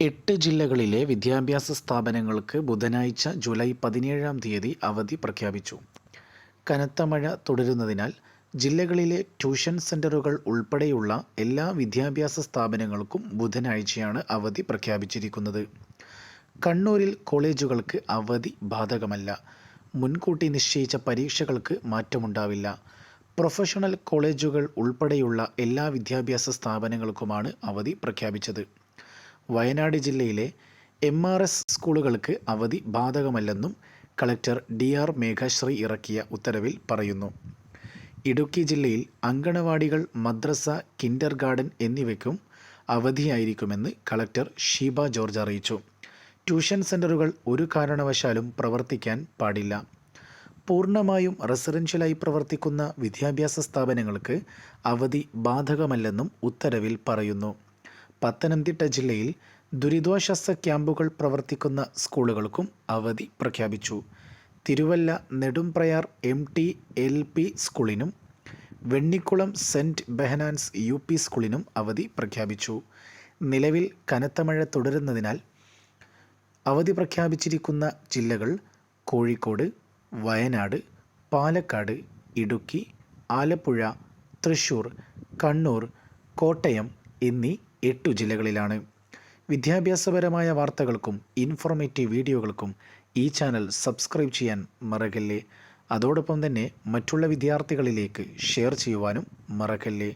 8 ജില്ലകളിലെ വിദ്യാഭ്യാസ സ്ഥാപനങ്ങൾക്ക് ബുധനാഴ്ച ജൂലൈ 17 അവധി പ്രഖ്യാപിച്ചു. കനത്ത മഴ തുടരുന്നതിനാൽ ജില്ലകളിലെ ട്യൂഷൻ സെന്ററുകൾ ഉൾപ്പെടെയുള്ള എല്ലാ വിദ്യാഭ്യാസ സ്ഥാപനങ്ങൾക്കും ബുധനാഴ്ചയാണ് അവധി പ്രഖ്യാപിച്ചിരിക്കുന്നത്. കണ്ണൂരിൽ കോളേജുകൾക്ക് അവധി ബാധകമല്ല. മുൻകൂട്ടി നിശ്ചയിച്ച പരീക്ഷകൾക്ക് മാറ്റമുണ്ടാവില്ല. പ്രൊഫഷണൽ കോളേജുകൾ ഉൾപ്പെടെയുള്ള എല്ലാ വിദ്യാഭ്യാസ സ്ഥാപനങ്ങൾക്കുമാണ് അവധി പ്രഖ്യാപിച്ചത്. വയനാട് ജില്ലയിലെ MRS സ്കൂളുകൾക്ക് അവധി ബാധകമല്ലെന്നും കളക്ടർ DR മേഘശ്രീ ഇറക്കിയ ഉത്തരവിൽ പറയുന്നു. ഇടുക്കി ജില്ലയിൽ അങ്കണവാടികൾ, മദ്രസ, കിൻഡർ ഗാർഡൻ എന്നിവയ്ക്കും അവധിയായിരിക്കുമെന്ന് കളക്ടർ ഷീബ ജോർജ് അറിയിച്ചു. ട്യൂഷൻ സെൻ്ററുകൾ ഒരു കാരണവശാലും പ്രവർത്തിക്കാൻ പാടില്ല. പൂർണ്ണമായും റെസിഡൻഷ്യലായി പ്രവർത്തിക്കുന്ന വിദ്യാഭ്യാസ സ്ഥാപനങ്ങൾക്ക് അവധി ബാധകമല്ലെന്നും ഉത്തരവിൽ പറയുന്നു. പത്തനംതിട്ട ജില്ലയിൽ ദുരിതാശ്വാസ ക്യാമ്പുകൾ പ്രവർത്തിക്കുന്ന സ്കൂളുകൾക്കും അവധി പ്രഖ്യാപിച്ചു. തിരുവല്ല നെടുംപ്രയാർ MT LP സ്കൂളിനും വെണ്ണിക്കുളം സെൻറ്റ് ബെഹനാൻസ് UP സ്കൂളിനും അവധി പ്രഖ്യാപിച്ചു. നിലവിൽ കനത്ത മഴ തുടരുന്നതിനാൽ അവധി പ്രഖ്യാപിച്ചിരിക്കുന്ന ജില്ലകൾ കോഴിക്കോട്, വയനാട്, പാലക്കാട്, ഇടുക്കി, ആലപ്പുഴ, തൃശ്ശൂർ, കണ്ണൂർ, കോട്ടയം എന്നീ 8 ജില്ലകളിലാണ്. വിദ്യാഭ്യാസപരമായ വാർത്തകൾക്കും ഇൻഫോർമേറ്റീവ് വീഡിയോകൾക്കും ഈ ചാനൽ സബ്സ്ക്രൈബ് ചെയ്യാൻ മറക്കല്ലേ. അതോടൊപ്പം തന്നെ മറ്റുള്ള വിദ്യാർത്ഥികളിലേക്ക് ഷെയർ ചെയ്യുവാനും മറക്കല്ലേ.